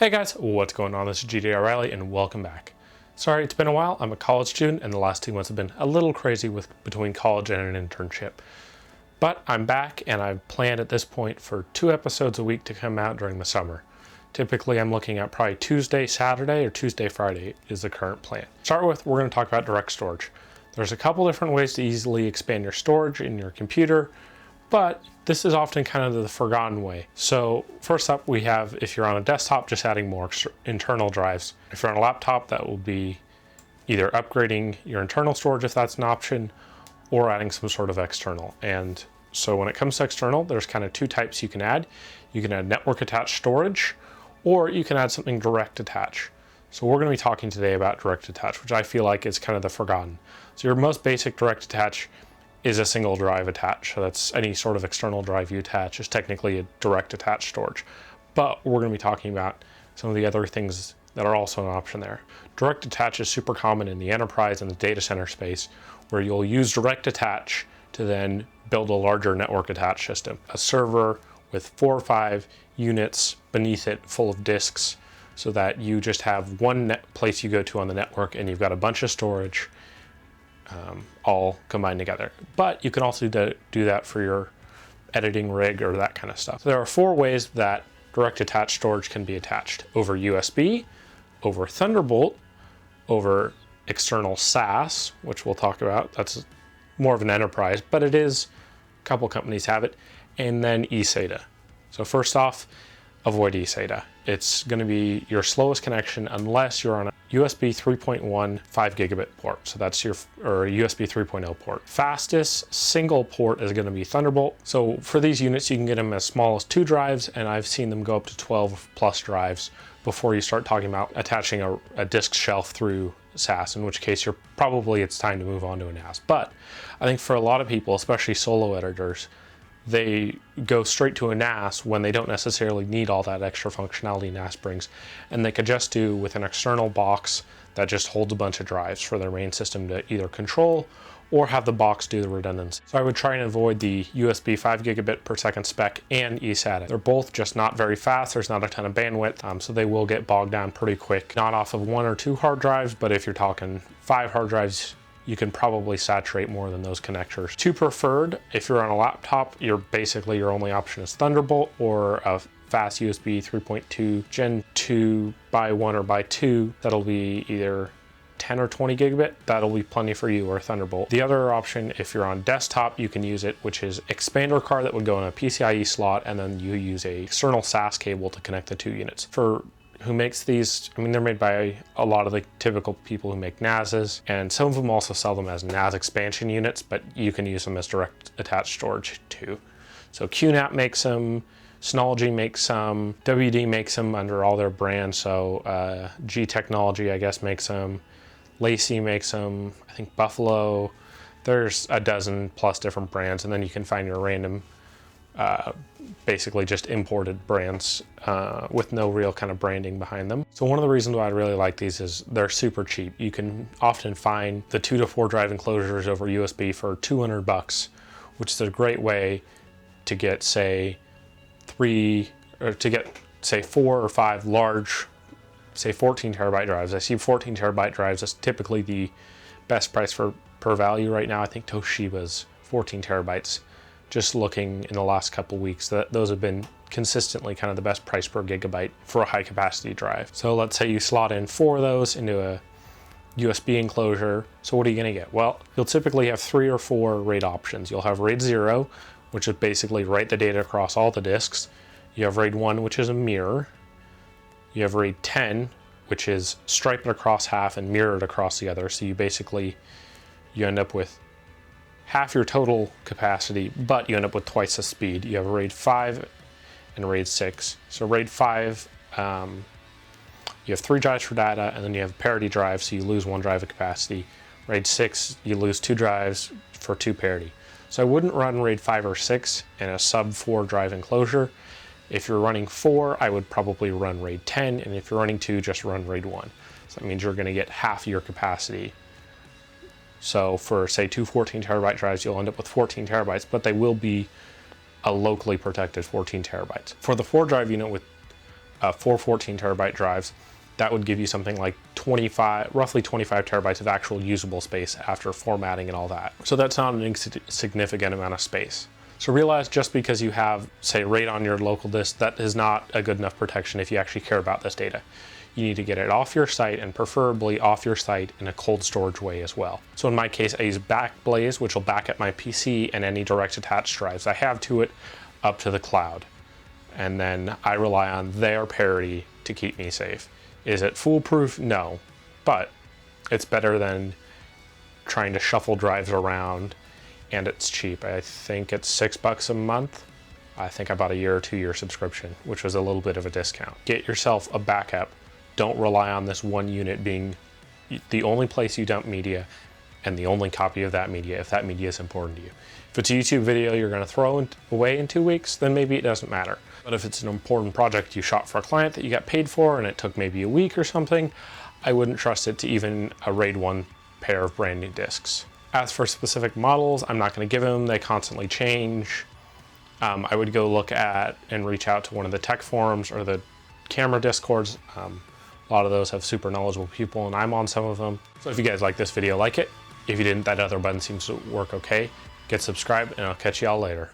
Hey guys, what's going on? This is GD O'Reilly and welcome back. Sorry, it's been a while. I'm a college student and the last 2 months have been a little crazy between college and an internship. But I'm back and I've planned at this point for 2 episodes a week to come out during the summer. Typically I'm looking at probably Tuesday, Saturday, or Tuesday, Friday is the current plan. To start with, we're going to talk about direct storage. There's a couple different ways to easily expand your storage in your computer, but this is often kind of the forgotten way. So first up we have, if you're on a desktop, just adding more internal drives. If you're on a laptop, that will be either upgrading your internal storage if that's an option, or adding some sort of external. And so when it comes to external, there's kind of 2 types you can add. You can add network attached storage, or you can add something direct attach. So we're going to be talking today about direct attach, which I feel like is kind of the forgotten. So your most basic direct attach is a single drive attach. So that's any sort of external drive you attach is technically a direct attach storage. But we're going to be talking about some of the other things that are also an option there. Direct attach is super common in the enterprise and the data center space, where you'll use direct attach to then build a larger network attach system. A server with 4 or 5 units beneath it full of disks, so that you just have one place you go to on the network and you've got a bunch of storage all combined together. But you can also do that for your editing rig or that kind of stuff. So there are 4 ways that direct attached storage can be attached: over USB, over Thunderbolt, over external SAS, which we'll talk about. That's more of an enterprise, but it is, a couple companies have it, and then eSATA. So first off, avoid eSATA. It's going to be your slowest connection unless you're on a USB 3.1 5 gigabit port. So that's your, or a USB 3.0 port. Fastest single port is going to be Thunderbolt. So for these units, you can get them as small as 2 drives, and I've seen them go up to 12 plus drives before you start talking about attaching a disk shelf through SAS, in which case it's time to move on to a NAS. But I think for a lot of people, especially solo editors, they go straight to a NAS when they don't necessarily need all that extra functionality NAS brings, and they could just do with an external box that just holds a bunch of drives for their main system to either control or have the box do the redundancy. So I would try and avoid the USB 5 gigabit per second spec and eSATA. They're both just not very fast. There's not a ton of bandwidth, so they will get bogged down pretty quick. Not off of 1 or 2 hard drives, but if you're talking 5 hard drives, you can probably saturate more than those connectors. 2 preferred, if you're on a laptop, your only option is Thunderbolt or a fast USB 3.2 Gen 2 by 1 or by 2. That'll be either 10 or 20 gigabit. That'll be plenty for you, or Thunderbolt. The other option, if you're on desktop, you can use it, which is expander card that would go in a PCIe slot, and then you use a external SAS cable to connect the 2 units. For who makes these, I mean, they're made by a lot of the typical people who make NASs, and some of them also sell them as NAS expansion units, but you can use them as direct attached storage too. So QNAP makes them, Synology makes some, WD makes them under all their brands. So G Technology, I guess, makes them, Lacey makes them, I think Buffalo. There's a dozen plus different brands, and then you can find your random basically just imported brands with no real kind of branding behind them. So one of the reasons why I really like these is they're super cheap. You can often find the 2 to 4 drive enclosures over USB for $200, which is a great way to get, say, 4 or 5 large, say 14 terabyte drives. I see 14 terabyte drives as typically the best price per value right now. I think Toshiba's 14 terabytes. Just looking in the last couple weeks, those have been consistently kind of the best price per gigabyte for a high capacity drive. So let's say you slot in 4 of those into a USB enclosure. So what are you going to get? Well, you'll typically have 3 or 4 RAID options. You'll have RAID 0, which is basically write the data across all the disks. You have RAID 1, which is a mirror. You have RAID 10, which is stripe it across half and mirror it across the other. So you end up with half your total capacity, but you end up with twice the speed. You have RAID 5 and RAID 6. So RAID 5, you have 3 drives for data, and then you have parity drives, so you lose 1 drive of capacity. RAID 6, you lose 2 drives for 2 parity. So I wouldn't run RAID 5 or 6 in a sub 4 drive enclosure. If you're running 4, I would probably run RAID 10, and if you're running 2, just run RAID 1. So that means you're going to get half your capacity. So for, say, 2 14 terabyte drives, you'll end up with 14 terabytes, but they will be a locally protected 14 terabytes. For the 4 drive unit with 4 14 terabyte drives, that would give you something like roughly 25 terabytes of actual usable space after formatting and all that. So that's not an insignificant amount of space. So realize just because you have, say, RAID on your local disk, that is not a good enough protection if you actually care about this data. You need to get it off your site, and preferably off your site in a cold storage way as well. So in my case, I use Backblaze, which will back up my PC and any direct attached drives I have to it up to the cloud. And then I rely on their parity to keep me safe. Is it foolproof? No, but it's better than trying to shuffle drives around, and it's cheap. I think it's $6 a month. I think I bought a year or 2 year subscription, which was a little bit of a discount. Get yourself a backup. Don't rely on this one unit being the only place you dump media and the only copy of that media if that media is important to you. If it's a YouTube video you're going to throw away in 2 weeks, then maybe it doesn't matter. But if it's an important project you shot for a client that you got paid for and it took maybe a week or something, I wouldn't trust it to even a RAID 1 pair of brand new disks. As for specific models, I'm not going to give them. They constantly change. I would go look at and reach out to one of the tech forums or the camera discords. A lot of those have super knowledgeable people, and I'm on some of them. So if you guys like this video, like it. If you didn't, that other button seems to work okay. Get subscribed, and I'll catch y'all later.